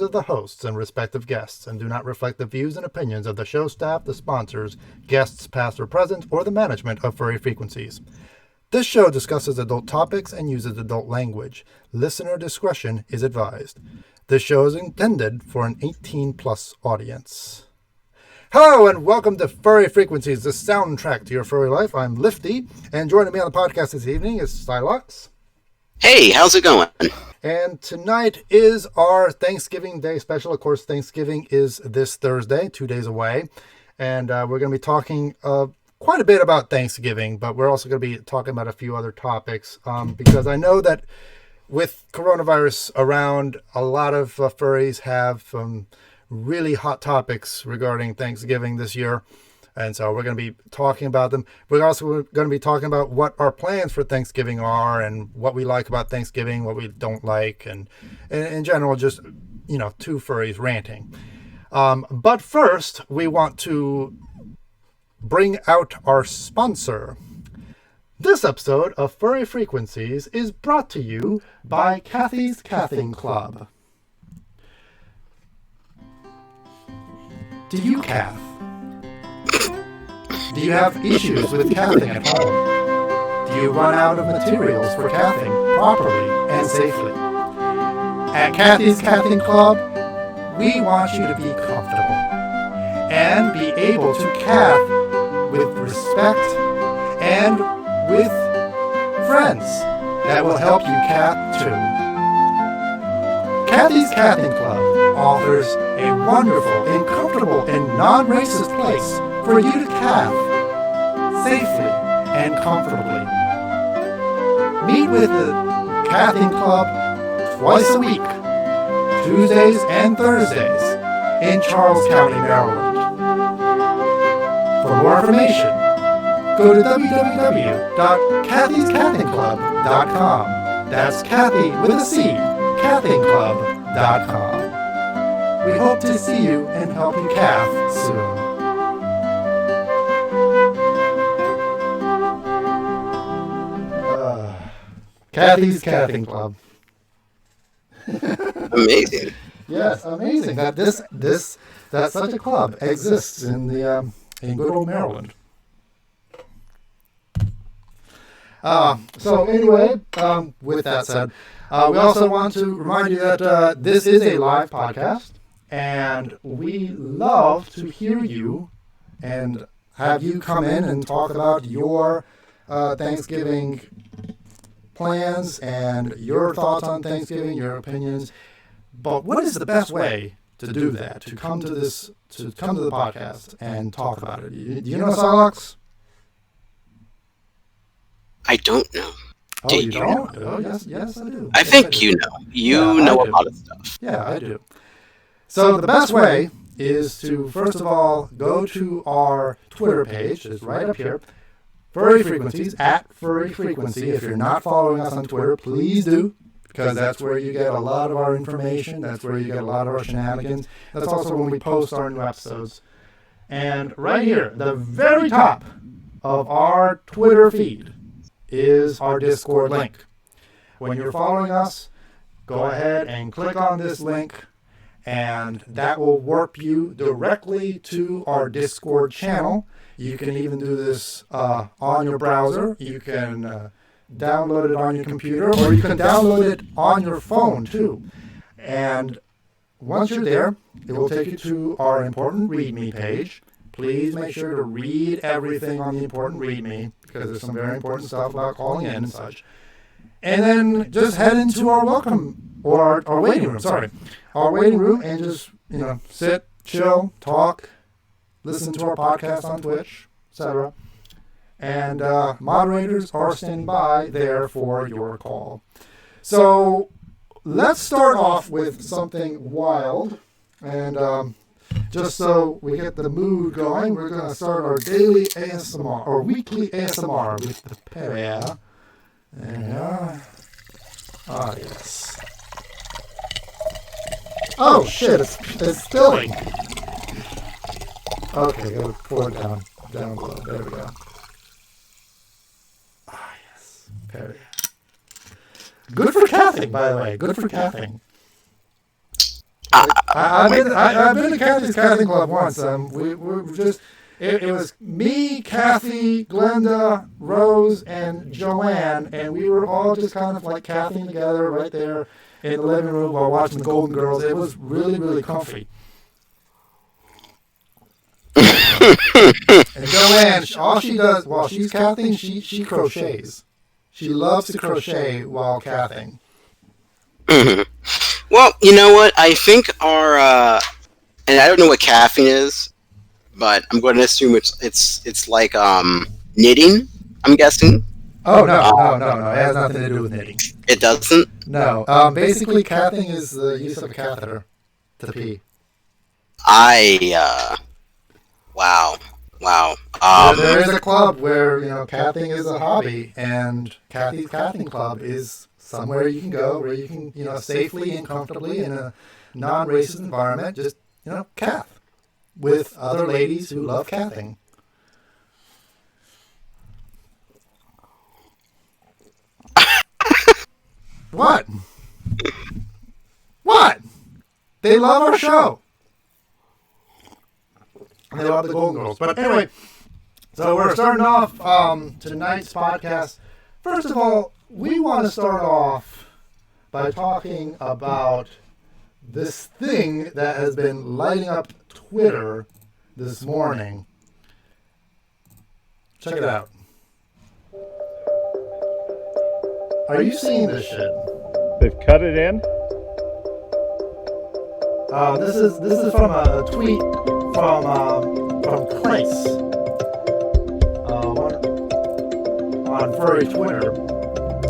of the hosts and respective guests and do not reflect the views and opinions of the show staff, the sponsors, guests past or present, or the management of Furry Frequencies. This show discusses adult topics and uses adult language. Listener discretion is advised. This show is intended for an 18-plus audience. Hello and welcome to Furry Frequencies, the soundtrack to your furry life. I'm Lifty, and joining me on the podcast this evening is Sylox. Hey, how's it going? And tonight is our Thanksgiving Day special. Of course, Thanksgiving is this Thursday, 2 days away. And we're going to be talking quite a bit about Thanksgiving, but we're also going to be talking about a few other topics because I know that with coronavirus around, a lot of furries have some really hot topics regarding Thanksgiving this year. And so we're going to be talking about them. We're also going to be talking about what our plans for Thanksgiving are and what we like about Thanksgiving, what we don't like, and in general, just, two furries ranting. But first, we want to bring out our sponsor. This episode of Furry Frequencies is brought to you by Kathy's Cathing Club. Do you cath? Do you have issues with cathing at home? Do you run out of materials for cathing properly and safely? At Kathy's Cathing Club, we want you to be comfortable and be able to cath with respect and with friends that will help you cath too. Kathy's Cathing Club offers a wonderful and comfortable and non-racist place for you to cath safely and comfortably. Meet with the Cathing Club twice a week, Tuesdays and Thursdays, in Charles County, Maryland. For more information, go to www.kathyscathingclub.com. That's Kathy with a C, cathingclub.com. We hope to see you and help you cath soon. Kathy's Cathing Club. Amazing. Yes, amazing that that such a club exists in the in good old Maryland. So anyway, with that said, we also want to remind you that this is a live podcast, and we love to hear you and have you come in and talk about your Thanksgiving plans and your thoughts on Thanksgiving, your opinions. But what is the best way to do that? To come to the podcast and talk about it? Do you know Sylox? I don't know. Oh, you don't? Oh, yes, I do. I think you know. You know a lot of stuff. Yeah, I do. So the best way is to, first of all, go to our Twitter page. It's right up here. Furry Frequencies, at Furry Frequency. If you're not following us on Twitter, please do, because that's where you get a lot of our information. That's where you get a lot of our shenanigans. That's also when we post our new episodes. And right here, the very top of our Twitter feed is our Discord link. When you're following us, go ahead and click on this link, and that will warp you directly to our Discord channel. You can even do this on your browser. You can download it on your computer, or you can download it on your phone too. And once you're there, it will take you to our important README page. Please make sure to read everything on the important README, because there's some very important stuff about calling in and such. And then just head into our welcome, or our waiting room, our waiting room, and just, sit, chill, talk, listen to our podcast on Twitch, etc. And moderators are standing by there for your call. So let's start off with something wild. And just so we get the mood going, we're going to start our daily ASMR, or weekly ASMR with the Perrier. And, yes. Oh, shit, it's spilling. Okay, gotta pour it down below. There we go. Yes, Perrier. Good for cathing, by the way. Good for cathing. I've been to Kathy's Catholic Club once. We were just it was me, Kathy, Glenda, Rose, and Joanne, and we were all just kind of like Kathy together right there in the living room while watching the Golden Girls. It was really, really comfy. And Joanne, all she does while she's cathing, she crochets. She loves to crochet while cathing. Well, you know what? I think our and I don't know what caffeine is, but I'm going to assume it's like knitting. I'm guessing. Oh no! It has nothing to do with knitting. It doesn't. No. Basically, cathing is the use of a catheter to pee. Wow. There is a club where cathing is a hobby, and Kathy's Cathing Club is somewhere you can go where you can safely and comfortably in a non-racist environment just cath with other ladies who love cathing. What? What? They love our show. They love the Golden Girls. But anyway, so we're starting off tonight's podcast. First of all, we want to start off by talking about this thing that has been lighting up Twitter this morning. Check it out. Are you seeing this shit? They've cut it in? This is from a tweet from Clace on Furry Twitter,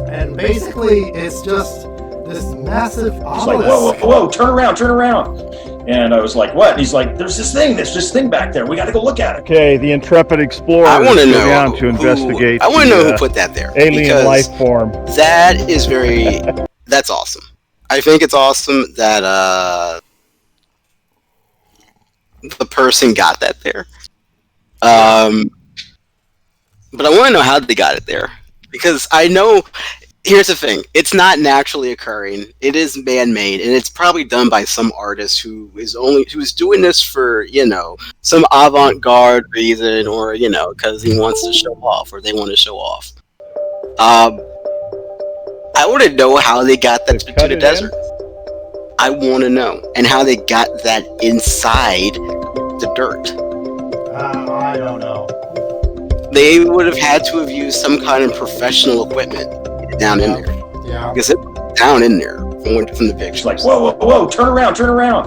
and basically it's just this massive obelisk. It's like, whoa, turn around. And I was like, what? And he's like, there's this thing back there. We got to go look at it. Okay, the intrepid explorer I want to know down to investigate. I want to know who put that there. Alien life form. That is that's awesome. I think it's awesome that the person got that there. But I want to know how they got it there, because I know. Here's the thing: it's not naturally occurring. It is man-made, and it's probably done by some artist who's doing this for some avant-garde reason, or because he wants to show off, or they want to show off. I want to know how they got that to the desert. I want to know, and how they got that inside the dirt. I don't know. They would have had to have used some kind of professional equipment down in there. Yeah. Because it's down in there from the picture. She's like, whoa, turn around.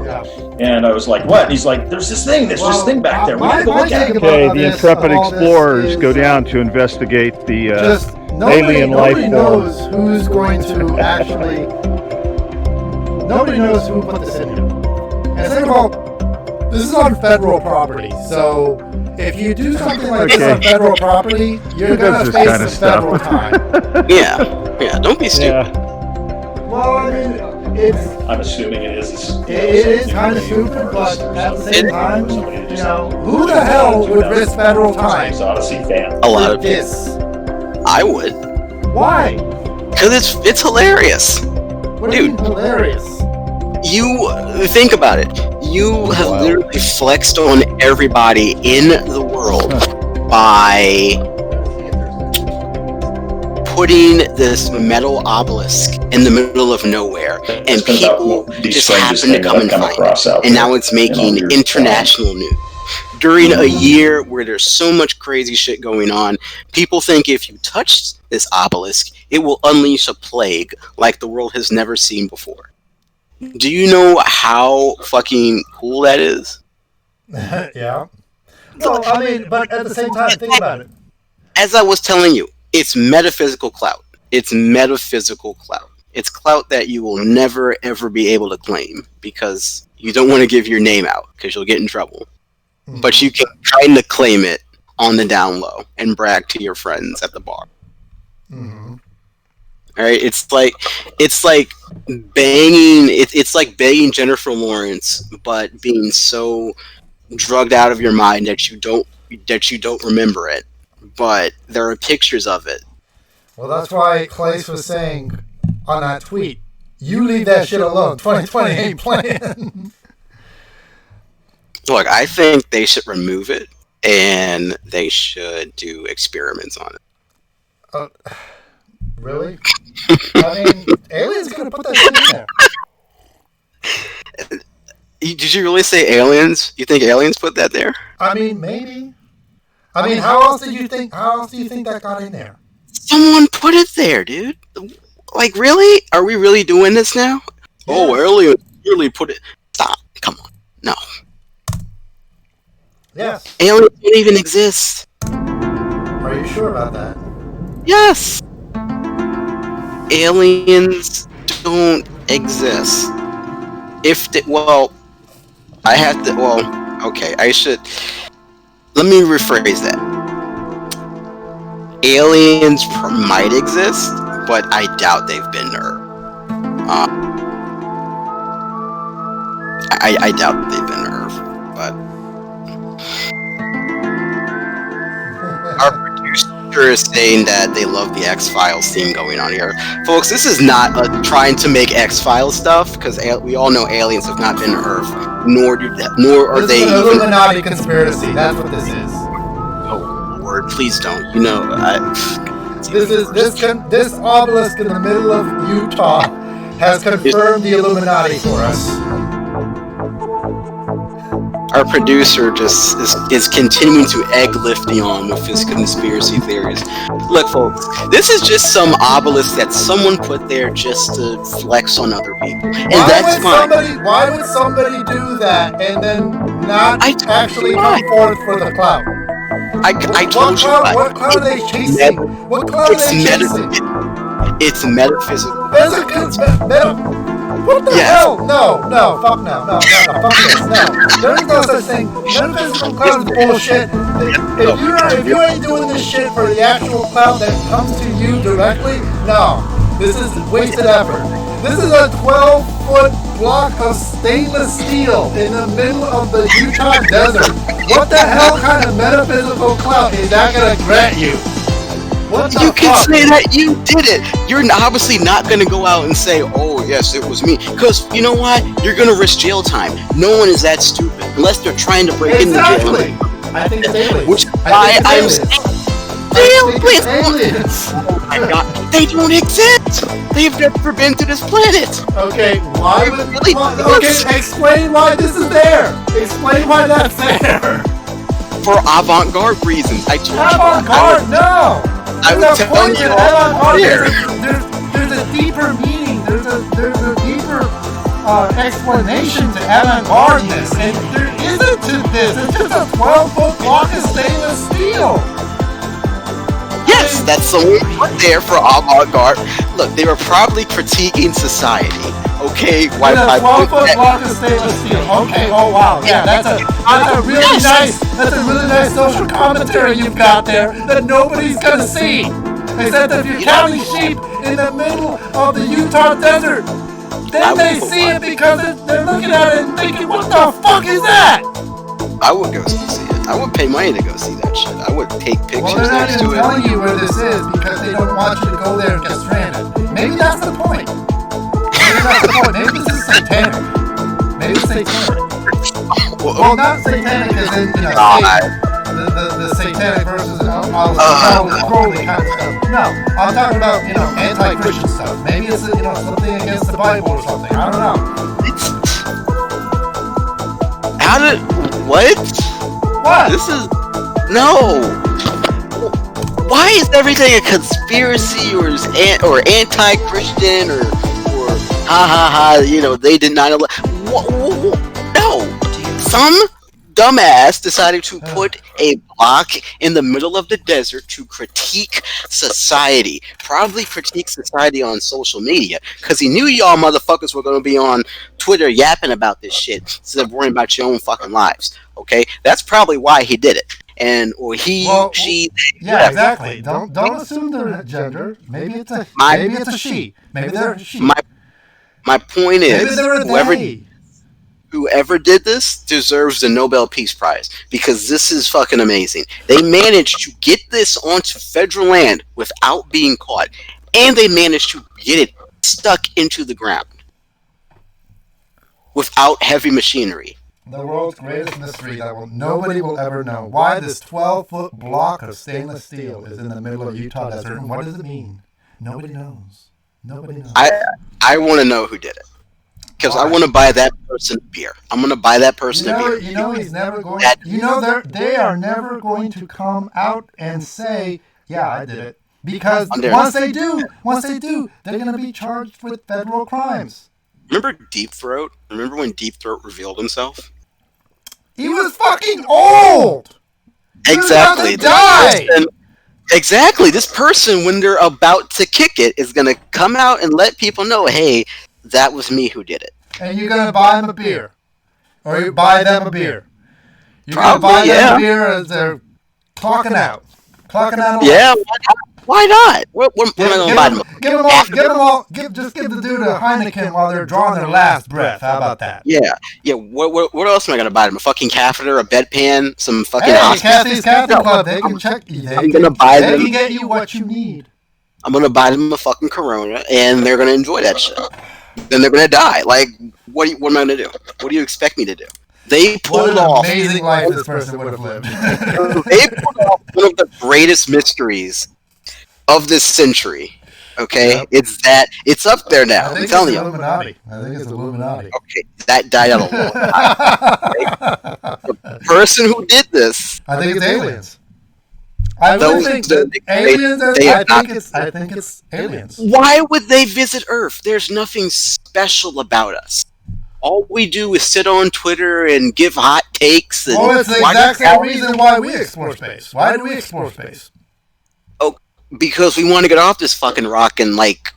Yeah. And I was like, what? And he's like, there's this thing back there. We got to go look at it. Okay, the intrepid explorers go down to investigate the alien life form. Nobody knows who's going to actually. Nobody knows who put this in here. And second of all, this is on federal property, so if you do something like this on federal property, you're going to face some federal time. Yeah, don't be stupid. Yeah. Well, I mean, I'm assuming it is. It is kind of stupid, but at the same time, who the hell would risk federal time? Odyssey fan. A lot of this. I would. Why? Because it's hilarious. What do you mean hilarious? You think about it. You have literally flexed on everybody in the world by putting this metal obelisk in the middle of nowhere, and people just happen to come and find it. And now it's making international news. During a year where there's so much crazy shit going on, people think if you touch this obelisk, it will unleash a plague like the world has never seen before. Do you know how fucking cool that is? Yeah. Well, I mean, but at the same time, think about it. As I was telling you, it's metaphysical clout. It's metaphysical clout. It's clout that you will never, ever be able to claim because you don't want to give your name out because you'll get in trouble. Mm-hmm. But you can kind of claim it on the down low and brag to your friends at the bar. Mm-hmm. All right, it's like banging. It's like banging Jennifer Lawrence, but being so drugged out of your mind that you don't remember it. But there are pictures of it. Well, that's why Clace was saying on that tweet, You leave that shit alone. 2020 ain't playing. Look, I think they should remove it, and they should do experiments on it. Really? I mean, aliens gonna put that shit in there. Did you really say aliens? You think aliens put that there? I mean, maybe. I mean, how else do you think that got in there? Someone put it there, dude. Like, really? Are we really doing this now? Yeah. Oh, aliens really put it. Stop. Come on. No. Yes. Aliens don't even exist. Are you sure about that? Yes. Aliens don't exist. I have to. Well, okay. I should. Let me rephrase that. Aliens might exist, but I doubt they've been to Earth. I doubt they've been to Earth, but our producer is saying that they love the X-Files theme going on here. Folks, this is not trying to make X-Files stuff, because we all know aliens have not been to Earth, nor are they even... This is an Illuminati conspiracy, that's what this is. Oh, Lord, please don't. You know, this obelisk in the middle of Utah has confirmed the Illuminati for us. Our producer just is continuing to egg Lifty on with his conspiracy theories. Look, folks, this is just some obelisk that someone put there just to flex on other people, and that's fine. Why would somebody do that and then not actually come forth for the clout? I told you. What cloud are they chasing? What cloud are they chasing? It's metaphysical. What the hell? No, fuck no, fuck this, no. There is no such thing. Metaphysical cloud is bullshit. If you ain't doing this shit for the actual cloud that comes to you directly, no. This is wasted effort. This is a 12-foot block of stainless steel in the middle of the Utah desert. What the hell kind of metaphysical clout is that gonna grant you? You can say that you did it. You're obviously not going to go out and say, oh, yes, it was me. Because, you know what? You're going to risk jail time. No one is that stupid. Unless they're trying to break into jail. I think it's aliens. Which is why I'm saying, aliens. Oh my God. They don't exist. They've never been to this planet. Okay, why would... Okay, explain why this is there. Explain why that's there. For avant-garde reasons. I told you. Avant-garde? No. I would tell you there's a deeper meaning. There's a deeper explanation to avant-gardeness, and there isn't to this. It's just a 12-foot block of stainless steel. Yes, that's the one put there for avant-garde. Look, they were probably critiquing society. Okay, why? A 12-foot block of stainless steel. Okay. Oh wow. Yeah, that's a really nice social commentary you've got there that nobody's gonna see, except if you're counting sheep in the middle of the Utah desert. Then they see it because they're looking at it and thinking, "What the fuck is that?" I would go see it. I would pay money to go see that shit. I would take pictures next to it. Well, they're not even telling you where this is because they don't want you to go there and get stranded. Maybe that's the point. Maybe this is satanic. Maybe it's satanic. Well, not satanic as in, the satanic versus Crowley kind of stuff. No, I'm talking about, anti-Christian stuff. Maybe it's, something against the Bible or something. I don't know. What? What? This is... No. Why is everything a conspiracy or anti-Christian or they did not allow... No. Some dumbass decided to put a block in the middle of the desert to critique society. Probably critique society on social media. Because he knew y'all motherfuckers were going to be on Twitter yapping about this shit instead of worrying about your own fucking lives. Okay? That's probably why he did it. She. Yeah, exactly. Don't assume their gender. Maybe it's a she. Maybe they're a she. My point is, whoever did this deserves the Nobel Peace Prize, because this is fucking amazing. They managed to get this onto federal land without being caught, and they managed to get it stuck into the ground without heavy machinery. The world's greatest mystery that nobody will ever know. Why this 12-foot block of stainless steel is in the middle of Utah desert, and what does it mean? Nobody knows. Nobody knows. I want to know who did it. Because I want to buy that person a beer. I'm going to buy that person a beer. You know he's never going. They are never going to come out and say, "Yeah, I did it," because once they do, they're going to be charged with federal crimes. Remember Deep Throat? Remember when Deep Throat revealed himself? He was fucking old. Exactly. Exactly. This person, when they're about to kick it, is going to come out and let people know, hey, that was me who did it. And you're going to buy them a beer. Or you buy them a beer. You're going to buy them a beer as they're clocking out. Yeah, why not? What am I going to buy them? Just give the dude a Heineken while they're drawing their last breath. How about that? Yeah. What else am I going to buy them? A fucking catheter, a bedpan, some fucking Kathy's Catheter Club. They can check you. I'm going to buy them. They can get you what you need. I'm going to buy them a fucking Corona, and they're going to enjoy that shit. Then they're going to die. Like, what am I going to do? What do you expect me to do? They pulled off... What an amazing life this person would have lived. They pulled off one of the greatest mysteries of this century. Okay? Yep. It's up there now. I'm telling you. I think it's Illuminati. Okay, that died out a little. The person who did this... I think it's aliens. I think it's aliens. Why would they visit Earth? There's nothing special about us. All we do is sit on Twitter and give hot takes. And it's the exact same reason why we explore space. Why do we explore space? Oh, because we want to get off this fucking rock in like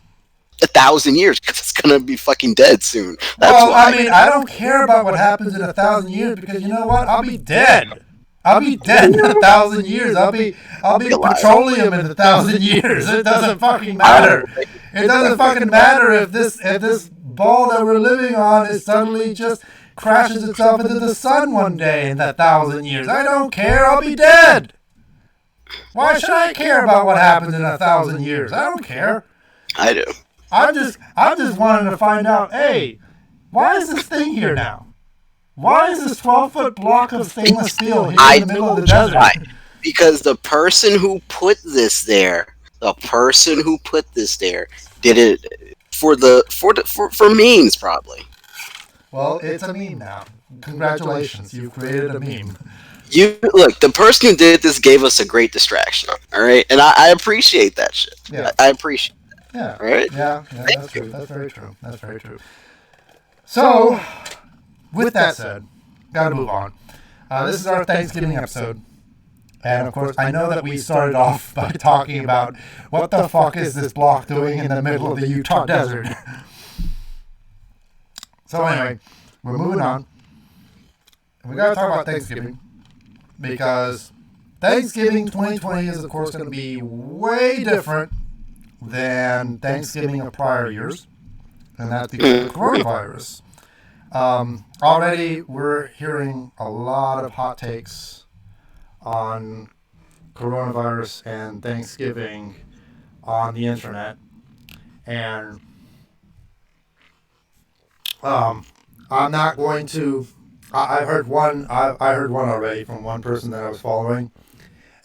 1,000 years, because it's gonna be fucking dead soon. That's why. I mean, I don't care about what happens in 1,000 years, because you know what? I'll be dead. I'll be dead in 1,000 years. I'll be petroleum in 1,000 years. It doesn't fucking matter. It doesn't fucking matter if this ball that we're living on is suddenly just crashes itself into the sun one day in 1,000 years. I don't care. I'll be dead. Why should I care about what happens in 1,000 years? I don't care. I do. I'm just wanting to find out. Hey, why is this thing here now? Why is this 12-foot block of stainless steel here in the middle of the desert? Why. Because the person who put this there, did it for memes, probably. Well, it's a meme now. Congratulations, you've created a meme. Look, the person who did this gave us a great distraction. All right, and I appreciate that shit. Yeah. I appreciate that. Yeah. All right. Yeah. That's true. That's very true. So, with that said, gotta move on. This is our Thanksgiving episode. And of course, I know that we started off by talking about what the fuck is this block doing in the middle of the Utah desert. So anyway, we're moving on. And we gotta talk about Thanksgiving, because Thanksgiving 2020 is of course going to be way different than Thanksgiving of prior years. And that's because of the coronavirus. Already we're hearing a lot of hot takes on coronavirus and Thanksgiving on the internet, and I'm not going to. I heard one already from one person that I was following,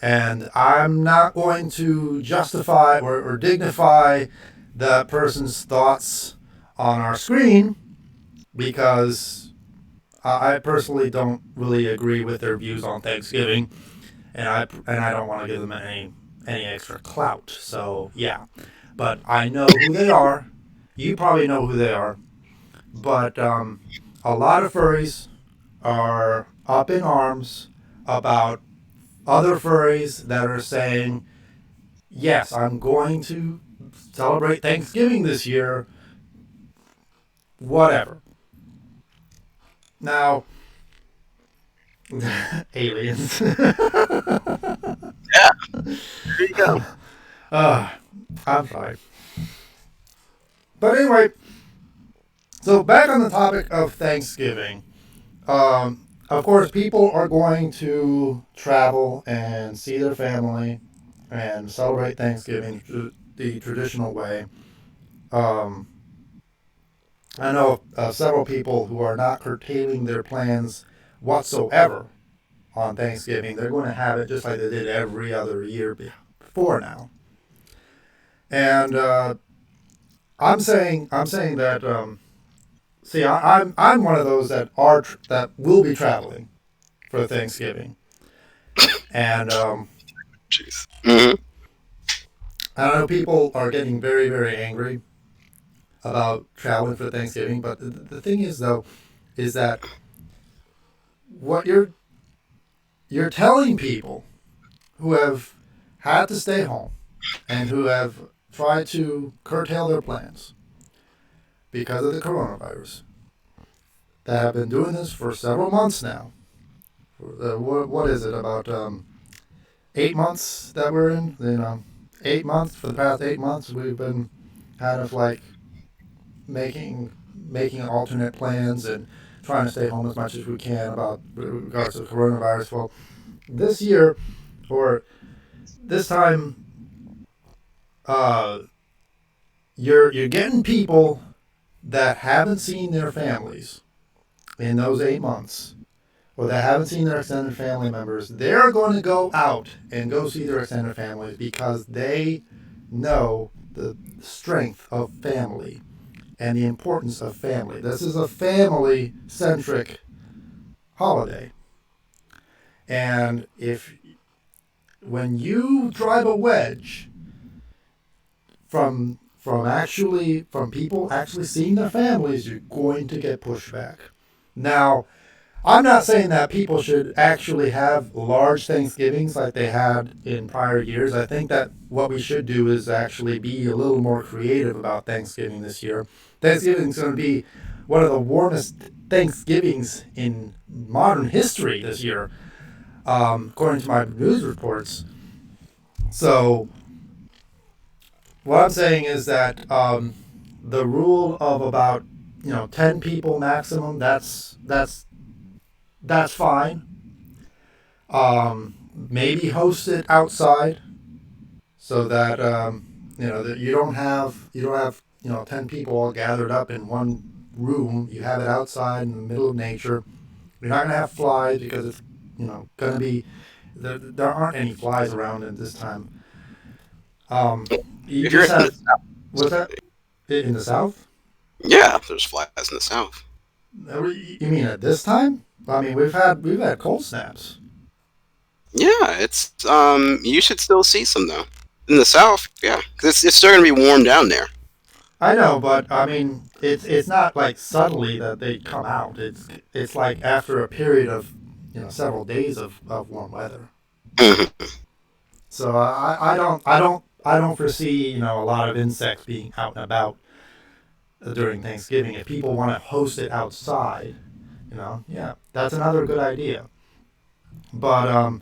and I'm not going to justify or dignify that person's thoughts on our screen, because I personally don't really agree with their views on Thanksgiving, and I don't want to give them any extra clout. So yeah, but I know who they are. You probably know who they are, but a lot of furries are up in arms about other furries that are saying, yes, I'm going to celebrate Thanksgiving this year, whatever. Now, aliens. Yeah, there you go. I'm fine. But anyway, so back on the topic of Thanksgiving. Of course, people are going to travel and see their family and celebrate Thanksgiving the traditional way. Um, I know several people who are not curtailing their plans whatsoever on Thanksgiving. They're going to have it just like they did every other year before now. And I'm saying that see, I'm one of those that will be traveling for Thanksgiving, and Jeez. Mm-hmm. I know people are getting very, very angry about traveling for Thanksgiving, but the thing is though, is that what you're telling people who have had to stay home and who have tried to curtail their plans because of the coronavirus, that have been doing this for several months now. What is it, about 8 months that we're in? 8 months, for the past 8 months, we've been kind of like making alternate plans and trying to stay home as much as we can about regards to coronavirus. Well, this year, or this time, you're getting people that haven't seen their families in those 8 months, or that haven't seen their extended family members. They're going to go out and go see their extended families because they know the strength of family and the importance of family. This is a family-centric holiday. And when you drive a wedge from people actually seeing their families, you're going to get pushback. Now, I'm not saying that people should actually have large Thanksgivings like they had in prior years. I think that what we should do is actually be a little more creative about Thanksgiving this year. Thanksgiving is going to be one of the warmest Thanksgivings in modern history this year, according to my news reports. So what I'm saying is that the rule of about 10 people maximum, that's fine. Maybe host it outside so that that you don't have 10 people all gathered up in one room. You have it outside in the middle of nature. You're not gonna have flies because it's gonna be there aren't any flies around at this time. You If you're just in the have South, what's that in the South? yeah, there's flies in the South. You mean at this time? I mean, we've had cold snaps. Yeah, it's you should still see some though in the South. Yeah, because it's still gonna be warm down there. I know, but I mean, it's not like suddenly that they come out. It's like after a period of several days of warm weather. Mhm. So I don't foresee a lot of insects being out and about during Thanksgiving. If people want to host it outside, yeah, that's another good idea. But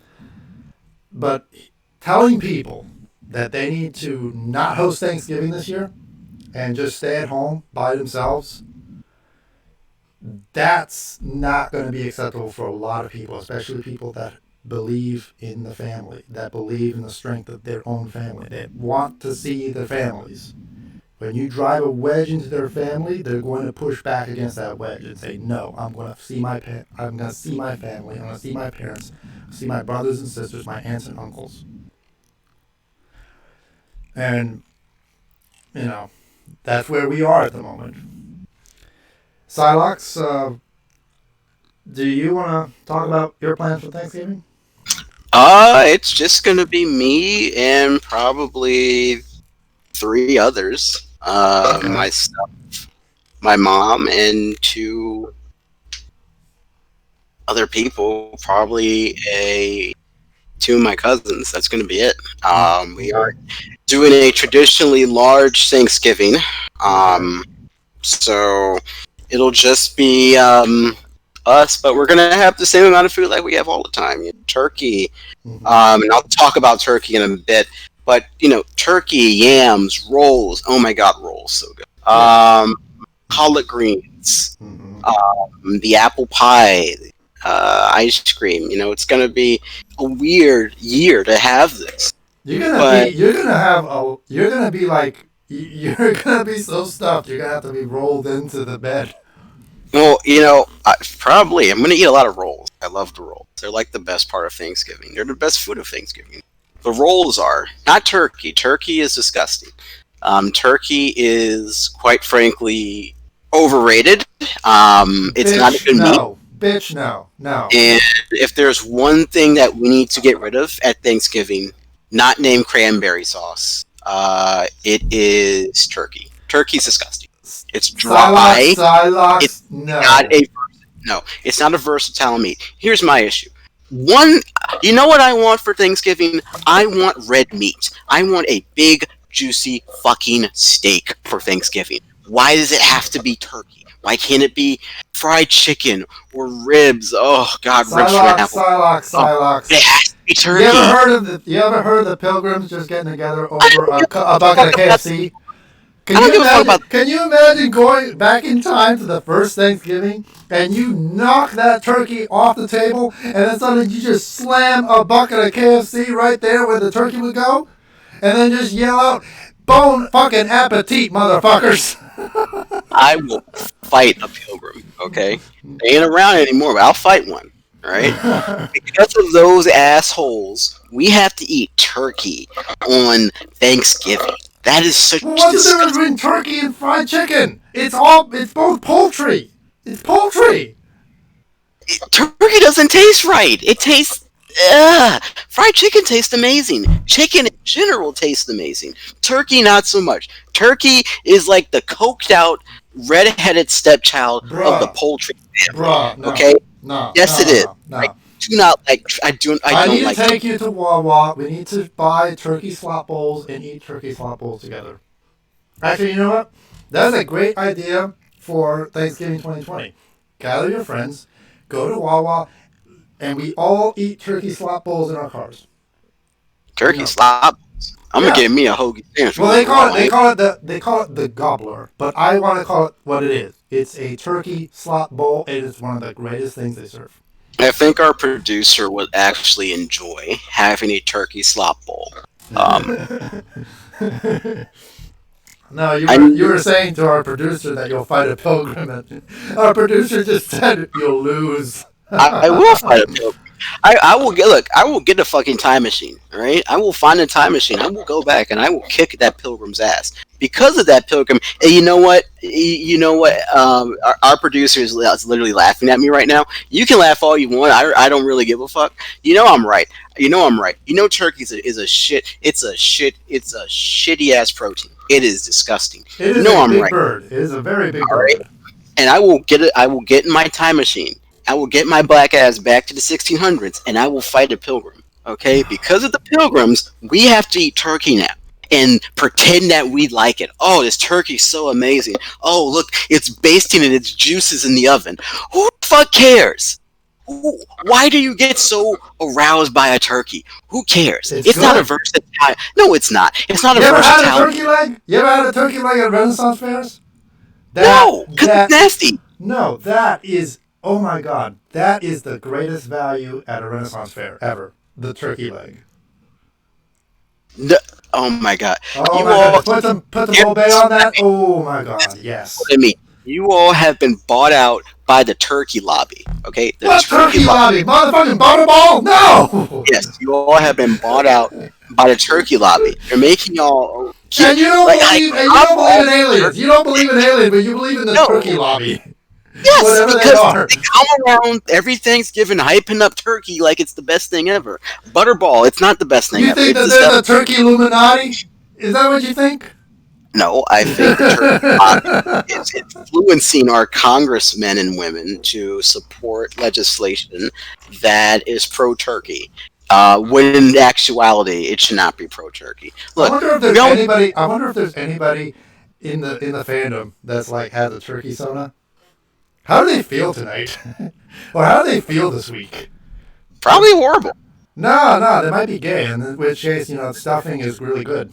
telling people that they need to not host Thanksgiving this year and just stay at home by themselves, that's not going to be acceptable for a lot of people, especially people that believe in the family, that believe in the strength of their own family. They want to see their families. When you drive a wedge into their family, they're going to push back against that wedge and say, "No, I'm going to see my family. I'm going to see my parents, see my brothers and sisters, my aunts and uncles." And that's where we are at the moment. Sylox, do you want to talk about your plans for Thanksgiving? It's just gonna be me and probably 3 others. Okay. Myself, my mom, and 2 other people. Probably two of my cousins. That's gonna be it. We are doing a traditionally large Thanksgiving. Um, so it'll just be us, but we're gonna have the same amount of food like we have all the time. Turkey. Mm-hmm. And I'll talk about turkey in a bit. But turkey, yams, rolls. Oh my God, rolls so good. Collard greens, the apple pie, ice cream. It's gonna be a weird year to have this. You're gonna be like you're gonna be so stuffed. You're gonna have to be rolled into the bed. Well, probably I'm gonna eat a lot of rolls. I love the rolls. They're like the best part of Thanksgiving. They're the best food of Thanksgiving. The rolls are not turkey. Turkey is disgusting. Turkey is, quite frankly, overrated. It's not a good meat. Bitch, no. And if there's one thing that we need to get rid of at Thanksgiving, not named cranberry sauce, it is turkey. Turkey's disgusting. It's dry. Sylox, it's not a versatile meat. Here's my issue. One, you know what I want for Thanksgiving? I want red meat. I want a big, juicy fucking steak for Thanksgiving. Why does it have to be turkey? Why can't it be fried chicken or ribs? Oh God, ribs from an apple. Sylox. It has to be turkey. You ever heard of the Pilgrims just getting together over a bucket of KFC? Can you imagine going back in time to the first Thanksgiving and you knock that turkey off the table and then suddenly you just slam a bucket of KFC right there where the turkey would go and then just yell out, "Bon fucking appetit, motherfuckers!" I will fight a pilgrim, okay? They ain't around anymore, but I'll fight one, right? Because of those assholes, we have to eat turkey on Thanksgiving. That is such. What's the difference between turkey and fried chicken? It's both poultry. It's poultry. Turkey doesn't taste right. It tastes. Fried chicken tastes amazing. Chicken in general tastes amazing. Turkey, not so much. Turkey is like the coked out, red-headed stepchild of the poultry family. No, okay? No. Yes, no, it is. No. I do not like. I don't need like. to take you to Wawa. We need to buy turkey slop bowls and eat turkey slop bowls together. Actually, you know what? That's a great idea for Thanksgiving 2020. Gather your friends, go to Wawa, and we all eat turkey slop bowls in our cars. Turkey slop. I'm gonna get me a hoagie sandwich. Well, they call it the gobbler, but I want to call it what it is. It's a turkey slop bowl. It is one of the greatest things they serve. I think our producer would actually enjoy having a turkey slop bowl. No, you were saying to our producer that you'll fight a pilgrim. Our producer just said you'll lose. I will fight a pilgrim. I will get a fucking time machine, all right? I will find a time machine. I will go back and I will kick that pilgrim's ass. Because of that pilgrim, and you know what? Our producer is literally laughing at me right now. You can laugh all you want. I don't really give a fuck. You know I'm right. You know turkey is a shit. It's a shitty ass protein. It is disgusting. It is a big bird. It is a very big bird. Right? And I will get in my time machine. I will get my black ass back to the 1600s, and I will fight a pilgrim. Okay? Because of the pilgrims, we have to eat turkey now and pretend that we like it. Oh, this turkey's so amazing. Oh, look, it's basting and its juices in the oven. Who the fuck cares? Why do you get so aroused by a turkey? Who cares? It's not a versatile. No, it's not. It's not a versatile. You ever had a turkey leg? You ever had a turkey leg at Renaissance fairs? No, because it's nasty. No, that is. Oh my God, that is the greatest value at a Renaissance fair ever. The turkey leg. Oh my God! Oh my God! Put the Old Bay on that. Oh my God! Yes. I mean, you all have been bought out by the turkey lobby. Okay. What turkey lobby? Motherfucking Butterball? No. Yes, you all have been bought out by the turkey lobby. They're making y'all. And you don't believe in aliens. You don't believe in aliens, but you believe in the turkey lobby. Yes, because they come around every Thanksgiving hyping up turkey like it's the best thing ever. Butterball, it's not the best thing ever. You think that they're the turkey Illuminati? Is that what you think? No, I think the turkey lobby is influencing our congressmen and women to support legislation that is pro-turkey. When in actuality, it should not be pro-turkey. Look, I wonder if there's anybody in the fandom that's like has a turkey sauna. How do they feel tonight? Or how do they feel this week? Probably horrible. No, they might be gay, in which case, stuffing is really good.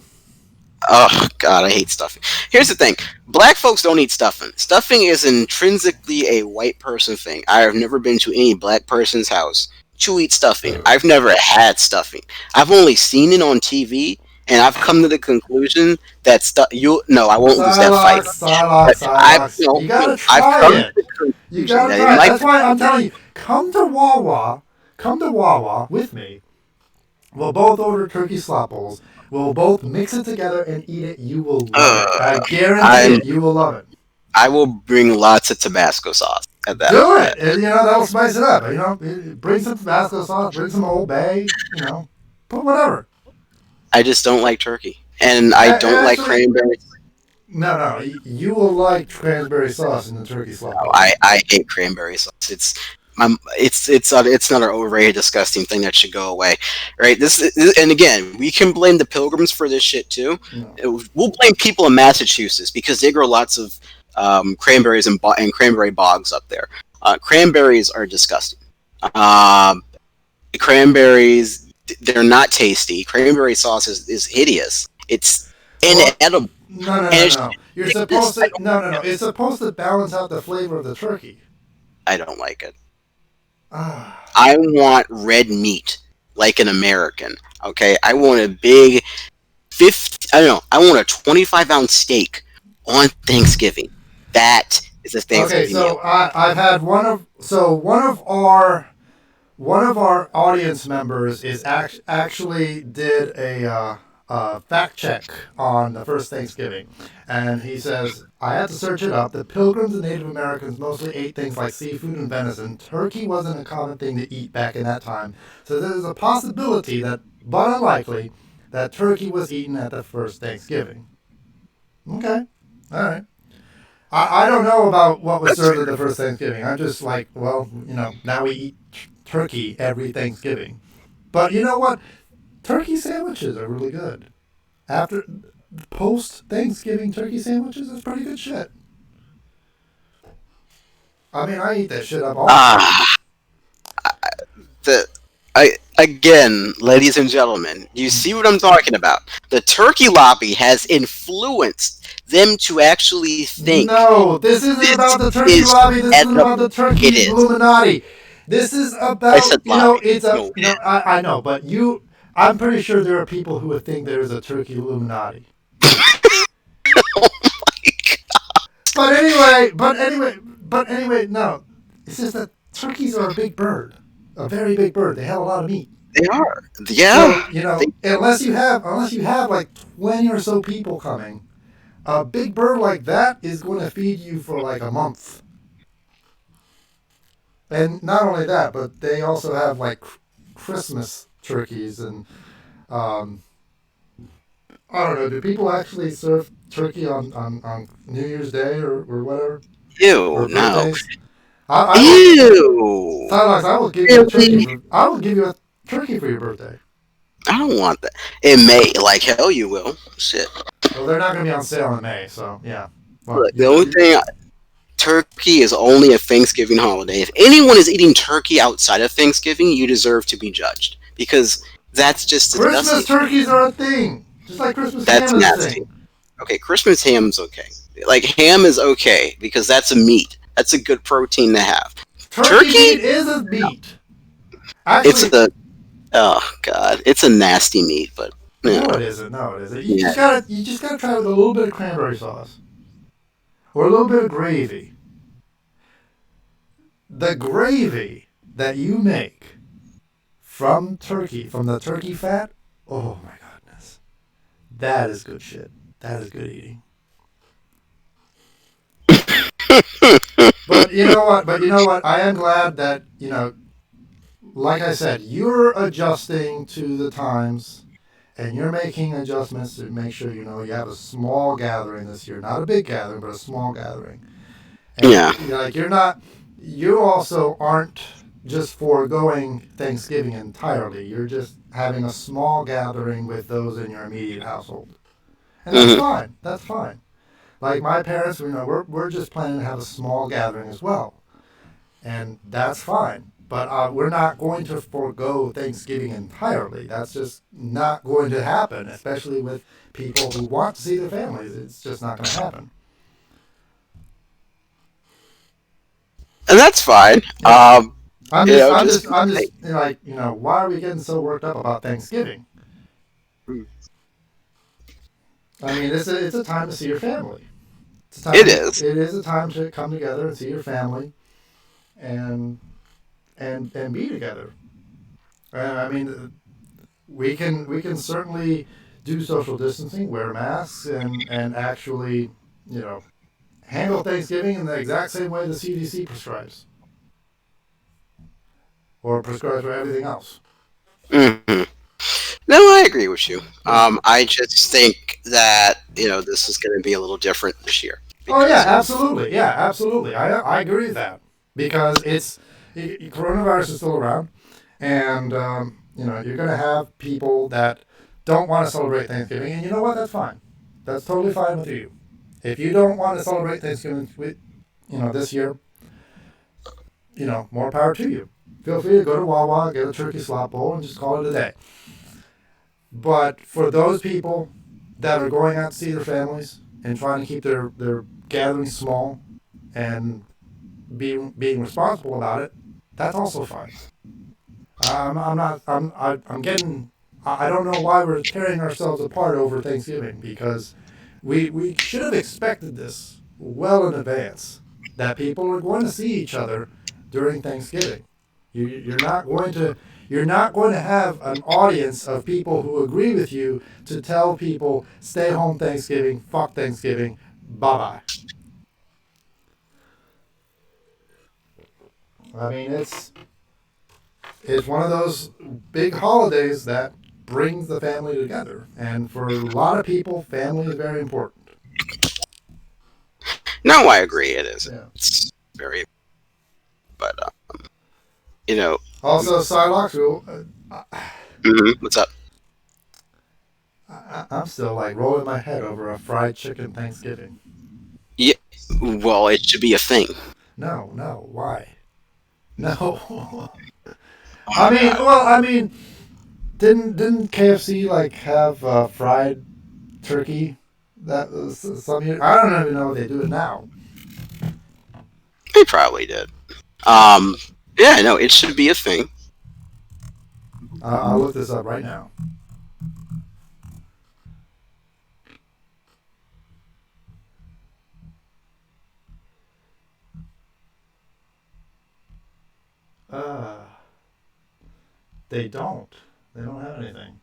Oh, God, I hate stuffing. Here's the thing. Black folks don't eat stuffing. Stuffing is intrinsically a white person thing. I have never been to any black person's house to eat stuffing. I've never had stuffing. I've only seen it on TV, and I've come to the conclusion that I won't lose that fight. Sylox. You gotta try it. You gotta try it. That's why I'm telling you, come to Wawa with me. We'll both order turkey slop bowls. We'll both mix it together and eat it. You will love it. I guarantee it. You will love it. I will bring lots of Tabasco sauce at that. Do it. And, that'll spice it up. Bring some Tabasco sauce. Bring some Old Bay. Put whatever. I just don't like turkey, and I don't like cranberry. No. You will like cranberry sauce in the turkey slop bowl. I hate cranberry sauce. It's not an overrated, disgusting thing that should go away, right? And again, we can blame the Pilgrims for this shit too. No. We'll blame people in Massachusetts because they grow lots of cranberries and cranberry bogs up there. Cranberries are disgusting. Cranberries, they're not tasty. Cranberry sauce is hideous. It's inedible. No. You're supposed to. No. It's supposed to balance out the flavor of the turkey. I don't like it. I want red meat like an American. Okay, I want a big I want a 25-ounce steak on Thanksgiving. That is a Thanksgiving meal. I've had one of our audience members is actually did a fact check on the first Thanksgiving, and he says, I had to search it up. The Pilgrims and Native Americans mostly ate things like seafood and venison. Turkey wasn't a common thing to eat back in that time, so there's a possibility but unlikely, that turkey was eaten at the first Thanksgiving. Okay, all right. I don't know about what was served at the first Thanksgiving. I'm just like, well, now we eat turkey every Thanksgiving. But you know what? Turkey sandwiches are really good. After post-Thanksgiving turkey sandwiches is pretty good shit. I mean, I eat that shit up all the time. Again, ladies and gentlemen, you see what I'm talking about. The turkey lobby has influenced them to actually think. No, this isn't about the turkey lobby. This isn't about the turkey Illuminati. This is about, I know, but I'm pretty sure there are people who would think there is a turkey Illuminati. Oh my god. But anyway, no. It's just that turkeys are a big bird. A very big bird. They have a lot of meat. They are. Yeah. So, unless you have like 20 or so people coming, a big bird like that is going to feed you for like a month. And not only that, but they also have like Christmas turkeys and I don't know. Do people actually serve turkey on New Year's Day or whatever? Ew, no. Ew. Sylox, I will give you a turkey. I will give you a turkey for your birthday. I don't want that. In May, like hell, you will. Shit. Well, they're not going to be on sale in May, so yeah. Well, look, the only thing. Turkey is only a Thanksgiving holiday. If anyone is eating turkey outside of Thanksgiving, you deserve to be judged because that's just Christmas turkeys are a thing, just like Christmas ham is a thing. Okay, Christmas ham's okay. Like ham is okay because that's a meat. That's a good protein to have. Turkey meat is a meat. Actually, it's a nasty meat, but no, it isn't. You just gotta try it with a little bit of cranberry sauce. Or a little bit of gravy. The gravy that you make from the turkey fat, oh my goodness. That is good shit. That is good eating. But you know what? I am glad that, like I said, you're adjusting to the times. And you're making adjustments to make sure you have a small gathering this year, not a big gathering, but a small gathering. And you also aren't just foregoing Thanksgiving entirely. You're just having a small gathering with those in your immediate household, and that's fine. That's fine. Like my parents, we're just planning to have a small gathering as well, and that's fine. But we're not going to forego Thanksgiving entirely. That's just not going to happen, especially with people who want to see their families. It's just not going to happen. And that's fine. Yeah. I'm just like, why are we getting so worked up about Thanksgiving? I mean, it's a time to see your family. It is. It is a time to come together and see your family, and be together. I mean, we can certainly do social distancing, wear masks, and actually, you know, handle Thanksgiving in the exact same way the CDC prescribes, or prescribes for everything else. Hmm. No, I agree with you. I just think that this is going to be a little different this year Oh yeah, because of. absolutely. Yeah, absolutely. I agree with that because coronavirus is still around, and you're going to have people that don't want to celebrate Thanksgiving, and you know what? That's fine. That's totally fine with you. If you don't want to celebrate Thanksgiving with this year, more power to you. Feel free to go to Wawa, get a turkey slop bowl, and just call it a day. But for those people that are going out to see their families and trying to keep their gatherings small and being responsible about it, that's also fine. I'm not. I'm getting. I don't know why we're tearing ourselves apart over Thanksgiving because we should have expected this well in advance that people are going to see each other during Thanksgiving. You're not going to have an audience of people who agree with you to tell people stay home Thanksgiving, fuck Thanksgiving, bye bye. I mean, it's one of those big holidays that brings the family together, and for a lot of people, family is very important. No, I agree. It is. Yeah. It's very. But you know. Also, Psylocke, What's up? I'm still like rolling my head over a fried chicken Thanksgiving. Yeah. Well, it should be a thing. No, why? No. Oh, I mean, didn't KFC like have fried turkey? That was some year. I don't even know if they do it now. they probably did. Yeah, no, it should be a thing. I'll look this up right now. Uh, they don't. They don't have anything.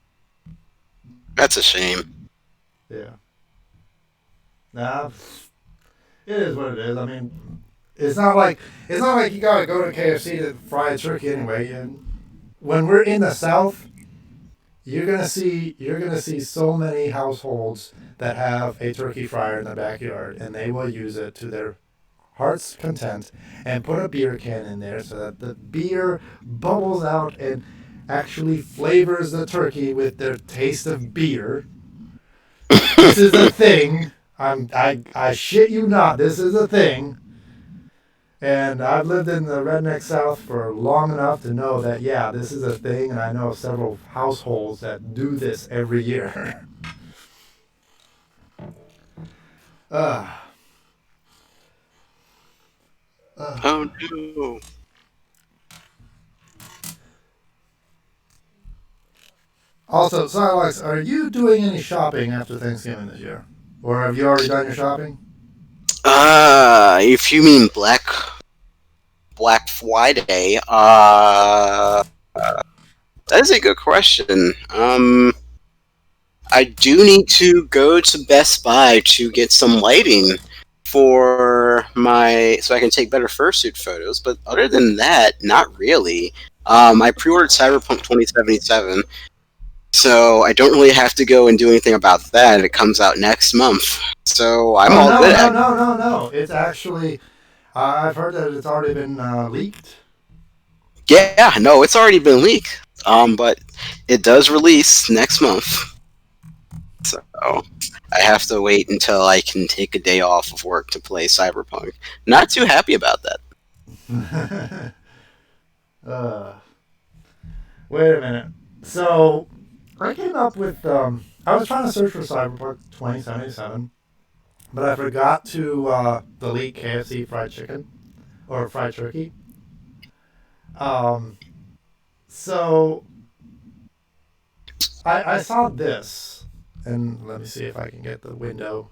That's a shame. Yeah. Nah, it is what it is. I mean, it's not like you gotta go to KFC to fry a turkey anyway. And when we're in the South, you're gonna see so many households that have a turkey fryer in the backyard, and they will use it to their heart's content and put a beer can in there so that the beer bubbles out and actually flavors the turkey with their taste of beer. This is a thing. I shit you not. This is a thing. And I've lived in the redneck South for long enough to know that, yeah, this is a thing, and I know several households that do this every year. uh, Oh no. Also, Silex, are you doing any shopping after Thanksgiving this year? Or have you already done your shopping? If you mean Black Friday, that is a good question. I do need to go to Best Buy to get some lighting so I can take better fursuit photos. But other than that, not really. I pre-ordered Cyberpunk 2077, so I don't really have to go and do anything about that. It comes out next month, so I'm Oh all no, good. no! It's actually I've heard that it's already been leaked. Yeah, no, it's already been leaked. But it does release next month. So I have to wait until I can take a day off of work to play Cyberpunk. Not too happy about that. uh, Wait a minute. So I came up with I was trying to search for Cyberpunk 2077, but I forgot to delete KFC fried chicken or fried turkey. Um, so I saw this. and let me see if I can get the window.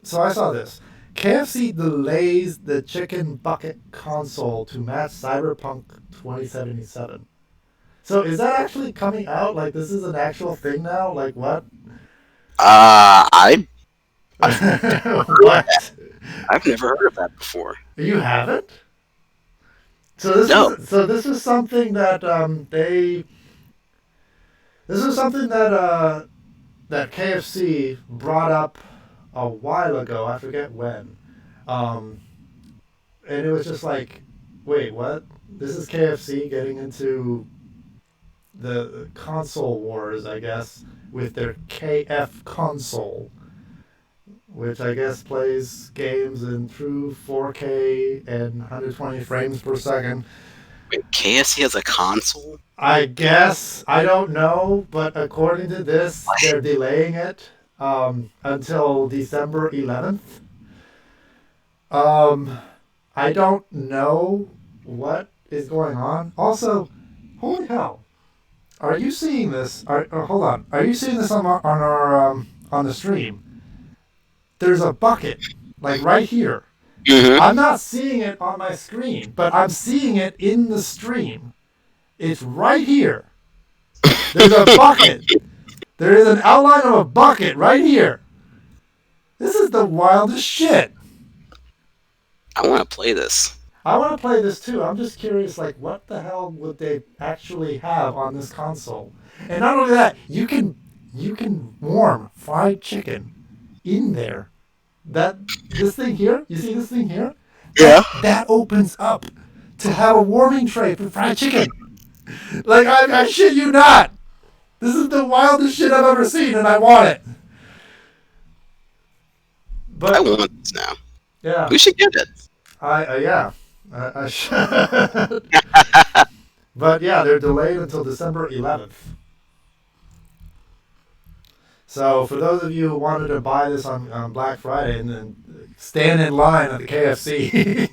So I saw this. KFC delays the chicken bucket console to match Cyberpunk 2077. So is that actually coming out? Like, this is an actual thing now? Like, what? I've What? never heard of that before. You haven't? So this is something that this is something that that KFC brought up a while ago. I forget when. And it was just like, wait, what? This is KFC getting into the console wars, I guess, with their KF console, which I guess plays games in true 4K and 120 frames per second. Wait, KFC has a console? I guess. I don't know, but according to this, they're delaying it until December 11th. I don't know what is going on. Also, holy hell. Are you seeing this? Hold on. Are you seeing this on our on the stream? There's a bucket, like right here. Mm-hmm. I'm not seeing it on my screen, but I'm seeing it in the stream. It's right here. There's a bucket. There is an outline of a bucket right here. This is the wildest shit. I want to play this. I want to play this too. I'm just curious, like, what the hell would they actually have on this console? And not only that, you can warm fried chicken in there. This thing here, you see this thing here? Yeah. That opens up to have a warming tray for fried chicken. Like, I shit you not. This is the wildest shit I've ever seen, and I want it. But I want this now. Yeah. We should get it. I should. But yeah, they're delayed until December 11th. So for those of you who wanted to buy this on Black Friday and then stand in line at the KFC,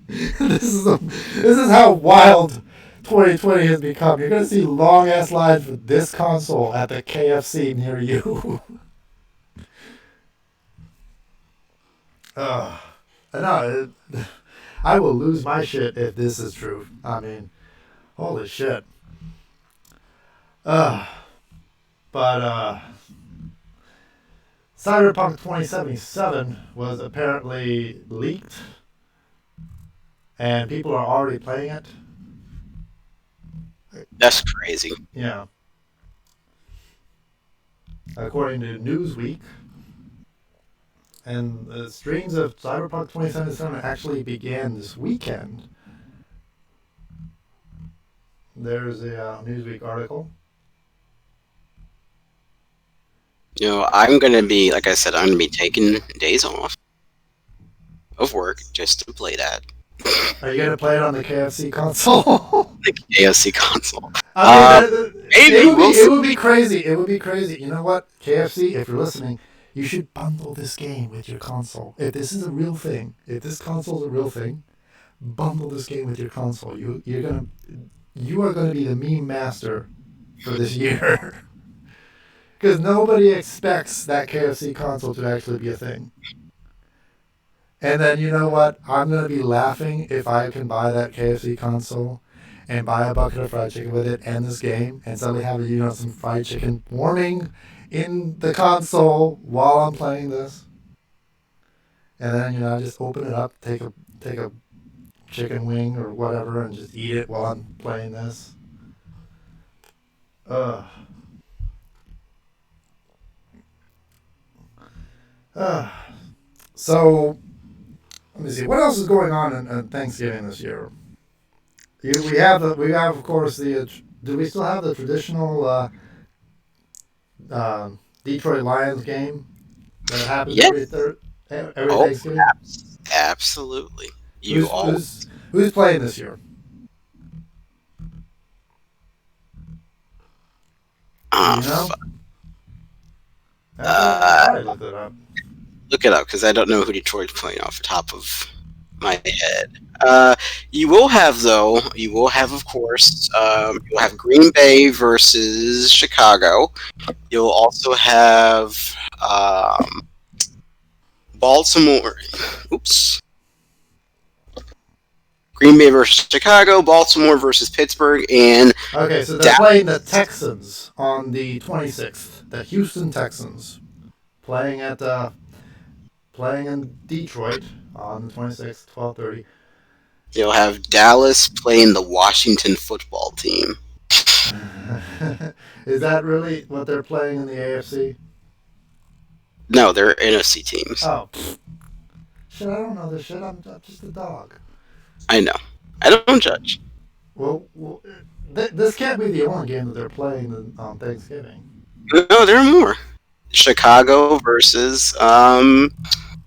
this is how wild 2020 has become. You're gonna see long ass lines for this console at the KFC near you. No, I will lose my shit if this is true. I mean, holy shit. But Cyberpunk 2077 was apparently leaked, and people are already playing it. That's crazy. Yeah. According to Newsweek. And the streams of Cyberpunk 2077 actually began this weekend. There's a Newsweek article. You know, I'm going to be, like I said, I'm going to be taking days off of work just to play that. Are you going to play it on the KFC console? The KFC console. Maybe. It would be crazy. It would be crazy. You know what? KFC, if you're listening, you should bundle this game with your console. If this is a real thing, if this console is a real thing, bundle this game with your console. You are going to be the meme master for this year. Because nobody expects that KFC console to actually be a thing. And then, you know what? I'm going to be laughing if I can buy that KFC console and buy a bucket of fried chicken with it and this game and suddenly have, some fried chicken warming in the console while I'm playing this. And then, I just open it up, take a chicken wing or whatever and just eat it while I'm playing this. So, let me see. What else is going on in Thanksgiving this year? We have of course do we still have the traditional Detroit Lions game that happens every Thanksgiving? Absolutely. Who's playing this year? You know? I looked it up. Look it up, because I don't know who Detroit's playing off the top of my head. You will have, though. You will have, of course. You'll have Green Bay versus Chicago. You'll also have Baltimore. Oops. Green Bay versus Chicago, Baltimore versus Pittsburgh, and Okay, so they're Dallas. playing the Texans on the 26th. The Houston Texans playing in Detroit on the 26th, 12:30. You'll have Dallas playing the Washington football team. Is that really what they're playing in the AFC? No, they're NFC teams. Oh, shit! I don't know this shit. I'm just a dog. I know. I don't judge. Well, this can't be the only game that they're playing on Thanksgiving. No, there are more. Chicago versus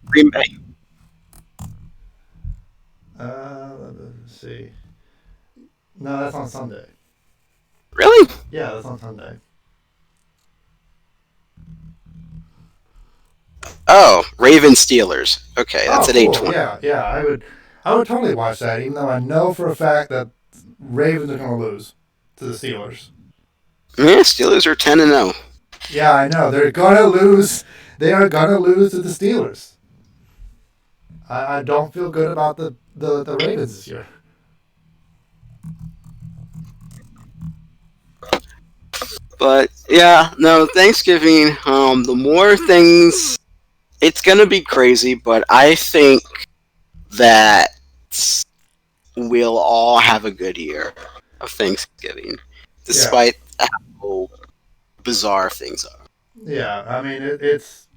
Green Bay. Let's see. No, that's on Sunday. Really? Yeah, that's on Sunday. Oh, Ravens Steelers. Okay, that's at cool. 8:20. Yeah. I would totally watch that, even though I know for a fact that Ravens are going to lose to the Steelers. Yeah, Steelers are 10-0. Yeah, I know. They're going to lose. They are going to lose to the Steelers. I don't feel good about the Ravens this year. But yeah, no, Thanksgiving, the more things, it's going to be crazy, but I think that we'll all have a good year of Thanksgiving, despite how bizarre things are. Yeah, I mean, this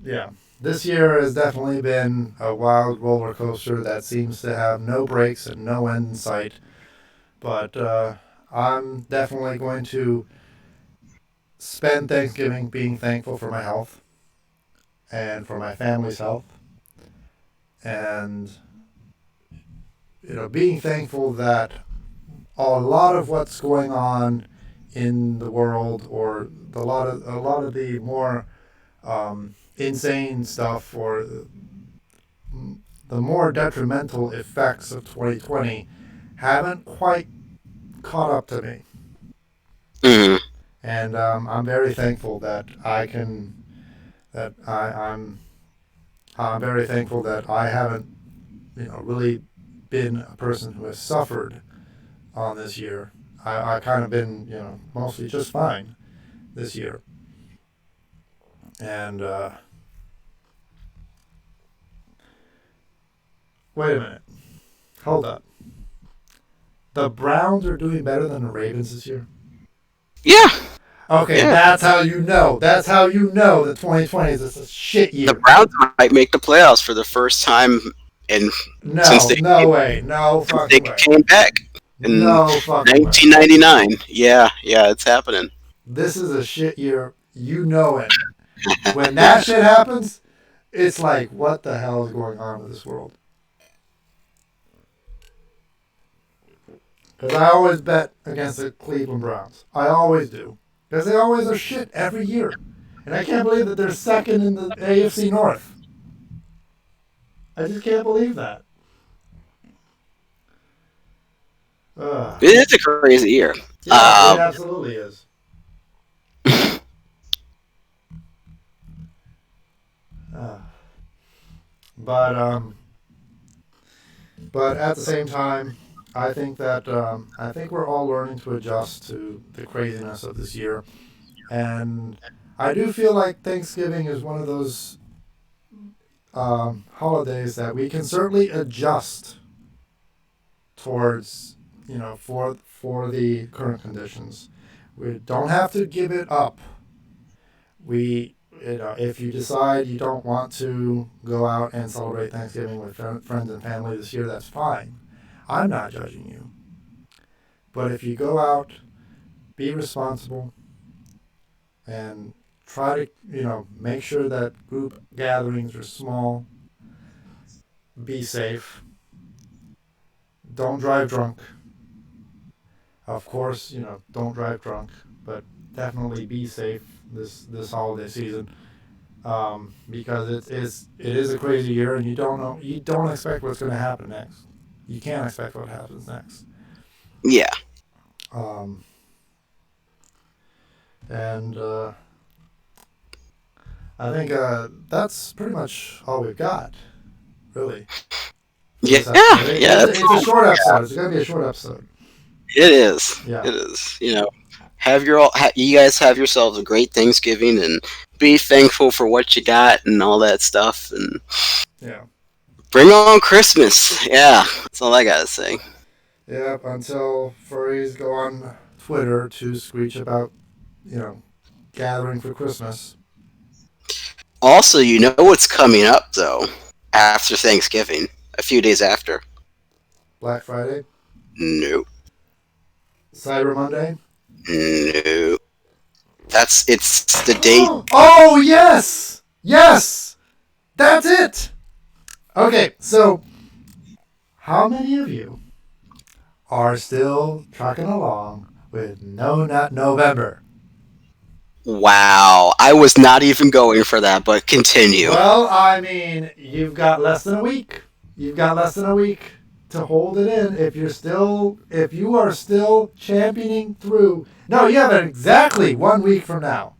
year has definitely been a wild roller coaster that seems to have no breaks and no end in sight. But I'm definitely going to spend Thanksgiving being thankful for my health and for my family's health. And, being thankful that a lot of what's going on in the world, or a lot of the more insane stuff, or the more detrimental effects of 2020 haven't quite caught up to me. Mm-hmm. And I'm very thankful that I'm very thankful that I haven't, really been a person who has suffered on this year. I kind of been, mostly just fine this year. And wait a minute. Hold up. The Browns are doing better than the Ravens this year? Yeah. Okay, Yeah. That's how you know. That's how you know that 2020 is a shit year. The Browns might make the playoffs for the first time since they came back in 1999. Yeah, it's happening. This is a shit year. You know it. When that shit happens, it's like, what the hell is going on with this world? Because I always bet against the Cleveland Browns. I always do. Because they always are shit every year. And I can't believe that they're second in the AFC North. I just can't believe that. It's a crazy year. Yeah, it absolutely is. But at the same time, I think that I think we're all learning to adjust to the craziness of this year, and I do feel like Thanksgiving is one of those holidays that we can certainly adjust towards, for the current conditions. We don't have to give it up. If you decide you don't want to go out and celebrate Thanksgiving with friends and family this year, that's fine. I'm not judging you. But if you go out, be responsible, and try to, make sure that group gatherings are small. Be safe. Don't drive drunk. Of course, don't drive drunk, but definitely be safe this holiday season. because it is a crazy year, and you don't expect what's going to happen next. You can't expect what happens next. Yeah. And I think that's pretty much all we've got, really. Yeah, yeah. It's a short episode. It's going to be a short episode. It is. Yeah. It is. You know, you guys have yourselves a great Thanksgiving, and be thankful for what you got and all that stuff, and yeah, bring on Christmas. Yeah, that's all I gotta say. Yep. Until furries go on Twitter to screech about, gathering for Christmas. Also, you know what's coming up though after Thanksgiving, a few days after. Black Friday. Nope. Cyber Monday. No. It's the date. Oh, yes! Yes! That's it! Okay, so how many of you are still trucking along with No Nut November? Wow. I was not even going for that, but continue. Well, I mean, you've got less than a week. You've got less than a week to hold it in if you are still championing through. No, you have exactly 1 week from now.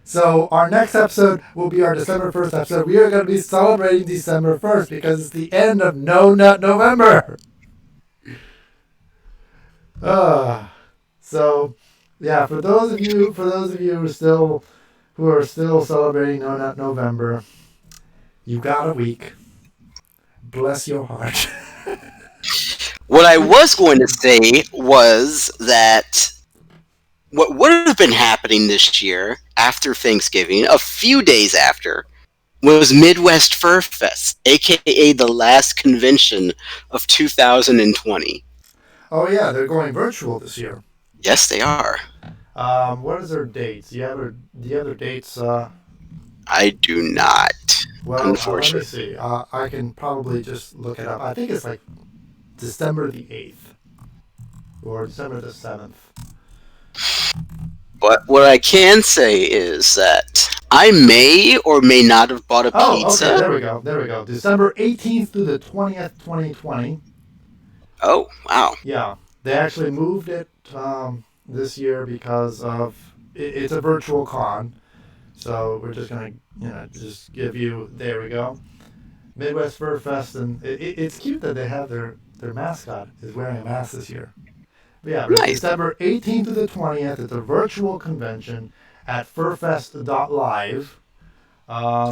So our next episode will be our December 1st episode. We are going to be celebrating December 1st because it's the end of No Nut November. So yeah, for those of you who are still celebrating No Nut November, you got a week. Bless your heart. What I was going to say was that what would have been happening this year after Thanksgiving, a few days after, was Midwest Fur Fest, aka the last convention of 2020. Oh yeah, they're going virtual this year. Yes, they are. What is their dates? Do you have their dates? I do not. Well, unfortunately. let me see. I can probably just look it up. I think it's like December the 8th or December the 7th. But what I can say is that I may or may not have bought a pizza. Okay, there we go. December 18th through the 20th, 2020. Oh, wow. Yeah, they actually moved it this year because of it's a virtual con. So we're just gonna, just give you. There we go. Midwest Fur Fest, and it's cute that they have their mascot is wearing a mask this year. But yeah, nice. December 18th to the 20th. It's a virtual convention at furfest.live. I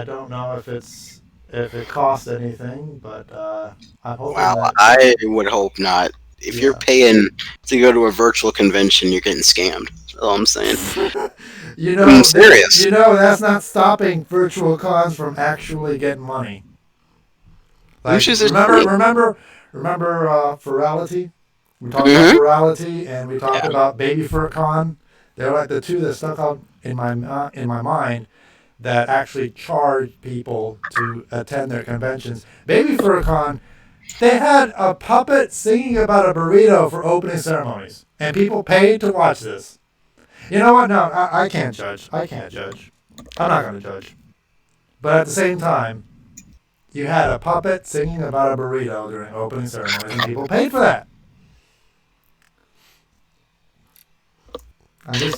don't know if it costs anything, but I'm hoping. Wow, I would hope not. If you're paying to go to a virtual convention, you're getting scammed. That's all I'm saying. I'm serious. That's not stopping virtual cons from actually getting money. Like, remember Furality? We talked about Furality, and we talked about Baby Fur Con. They're like the two that stuck out in my mind that actually charged people to attend their conventions. Baby Fur Con, they had a puppet singing about a burrito for opening ceremonies, and people paid to watch this. You know what? No, I can't judge. I'm not going to judge. But at the same time, you had a puppet singing about a burrito during opening ceremonies, and people paid for that. I'm just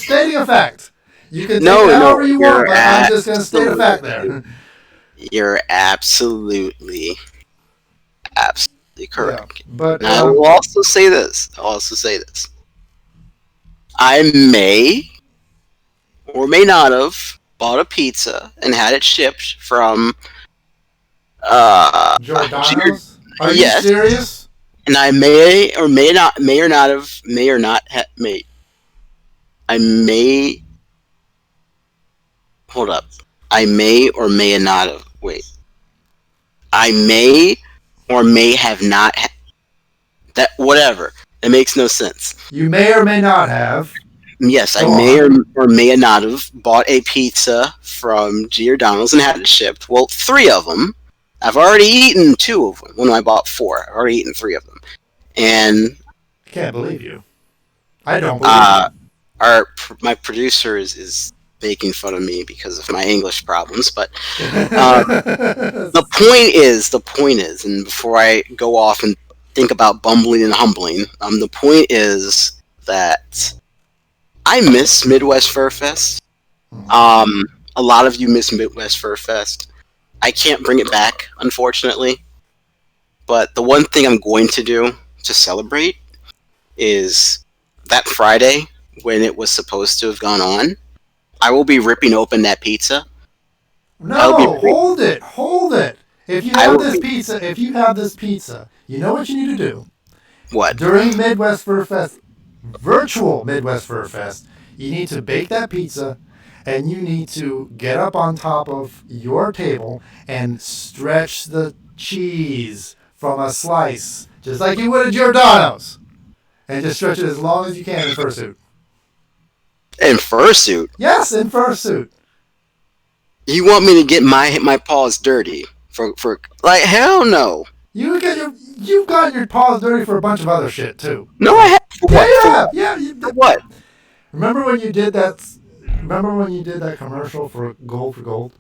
stating a fact. You can take it however you want, but I'm just going to state a fact there. You're absolutely correct. Yeah, but I will also say this. I may or may not have bought a pizza and had it shipped from Giordano's? Are you serious? And I may or not have not that whatever. It makes no sense. You may or may not have. Yes, I may or may not have bought a pizza from Giordano's and had it shipped. Well, 3 of them. I've already eaten 2 of them. When I bought 4, I've already eaten 3 of them. And I can't believe you. I don't believe My producer is making fun of me because of my English problems, but it. the point is, and before I go off and think about bumbling and humbling, the point is that I miss Midwest Fur Fest. A lot of you miss Midwest Fur Fest. I can't bring it back, unfortunately. But the one thing I'm going to do to celebrate is that Friday when it was supposed to have gone on, I will be ripping open that pizza. No, hold it. If you have this pizza, you know what you need to do. What? During Midwest Fur Fest, virtual Midwest Fur Fest, you need to bake that pizza, and you need to get up on top of your table and stretch the cheese from a slice, just like you would at Giordano's, and just stretch it as long as you can in fursuit. In fursuit? Yes, in fursuit. You want me to get my paws dirty for like hell no? You've gotten your paws dirty for a bunch of other shit too. No, I have. For what? Yeah, you have. Yeah, you did. For what? Remember when you did that? Remember when you did that commercial for Gold for Gold?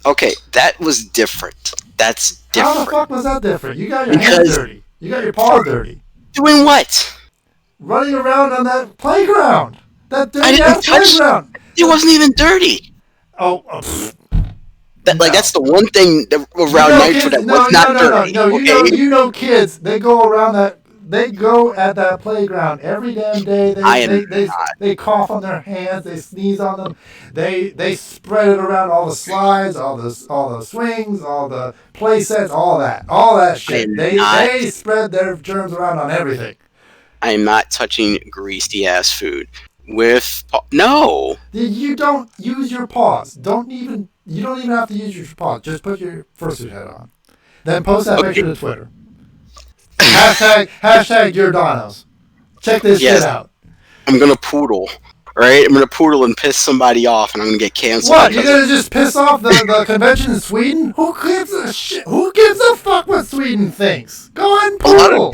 Okay, that was different. That's different. How the fuck was that different? You got your hands dirty. You got your paws dirty. Doing what? Running around on that playground. That dirty I didn't ass touch. playground. It wasn't even dirty. That's the one thing around Nitro that was not dirty. No. You know kids. They go around that. They go at that playground every damn day. They cough on their hands. They sneeze on them. They spread it around all the slides, all the swings, all the play sets, all that shit. They spread their germs around on everything. I'm not touching greasy ass food with no. You don't use your paws. You don't even have to use your paws. Just put your fursuit head on. Then post that picture to Twitter. Hashtag Giordano's. Check this shit out. I'm gonna poodle. Right? I'm gonna poodle and piss somebody off, and I'm gonna get canceled. What? You're gonna just piss off the convention in Sweden? Who gives a shit? Who gives a fuck what Sweden thinks? Go ahead and poodle.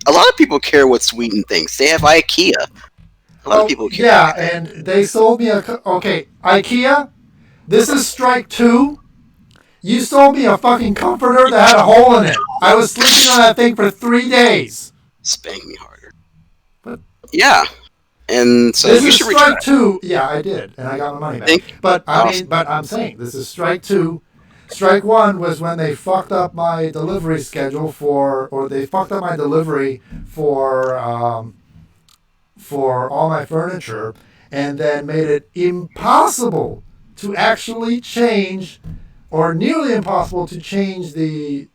A lot of people care what Sweden thinks. They have IKEA. A lot of people care. Yeah, and they sold me IKEA. This is strike 2. You sold me a fucking comforter that had a hole in it. I was sleeping on that thing for 3 days. Spank me harder. But yeah, and so this you is should strike 2. Yeah, I did, and I got my money back. But I'm saying this is strike 2. Strike 1 was when they fucked up my delivery schedule they fucked up my delivery for all my furniture, and then made it impossible to actually change, or nearly impossible to change the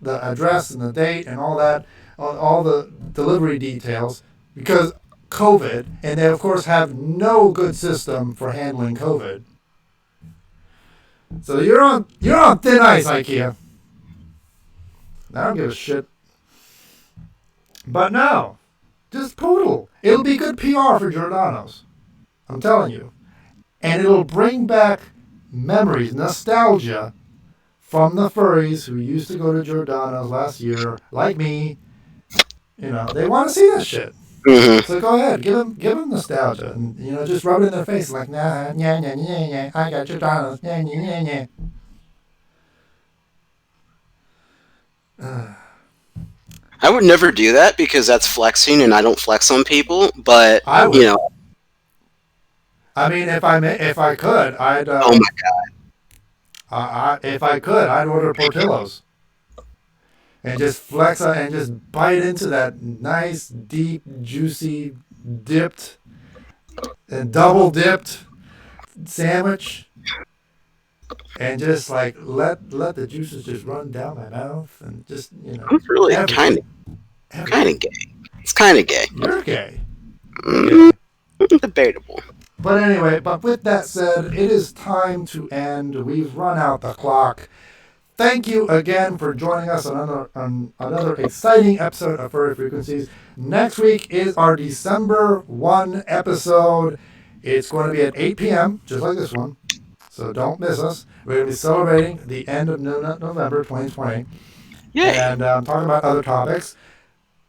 address and the date and all that, all the delivery details, because COVID, and they of course have no good system for handling COVID. So you're on thin ice, IKEA. I don't give a shit. But no, just poodle. It'll be good PR for Giordano's. I'm telling you. And it'll bring back memories, nostalgia, from the furries who used to go to Giordano's last year, like me. They want to see that shit. Mm-hmm. So go ahead, give them nostalgia, and just rub it in their face like nah, I got Giordano's, I would never do that because that's flexing, and I don't flex on people. But I would. I mean, if I could, I'd. Oh my god. If I could, I'd order Portillo's. And just flex and just bite into that nice, deep, juicy, dipped and double dipped sandwich, and just like let the juices just run down my mouth, and just It's really kind of gay. It's kind of gay. You're gay. Debatable. But anyway, with that said, it is time to end. We've run out the clock. Thank you again for joining us on another exciting episode of Furry Frequencies. Next week is our December 1 episode. It's going to be at 8 p.m., just like this one. So don't miss us. We're going to be celebrating the end of November 2020. Yay. And talking about other topics.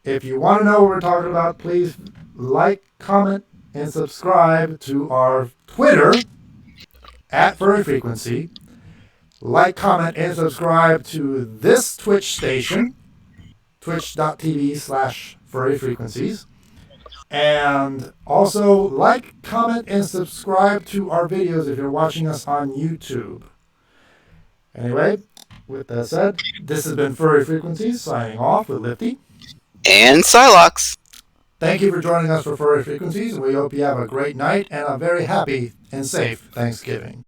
If you want to know what we're talking about, please like, comment, and subscribe to our Twitter at Furry Frequency. Like, comment, and subscribe to this Twitch station, twitch.tv/Furry Frequencies. And also like, comment, and subscribe to our videos if you're watching us on YouTube. Anyway, with that said, this has been Furry Frequencies signing off with Lifty and Sylox. Thank you for joining us for Furry Frequencies, and we hope you have a great night and a very happy and safe Thanksgiving.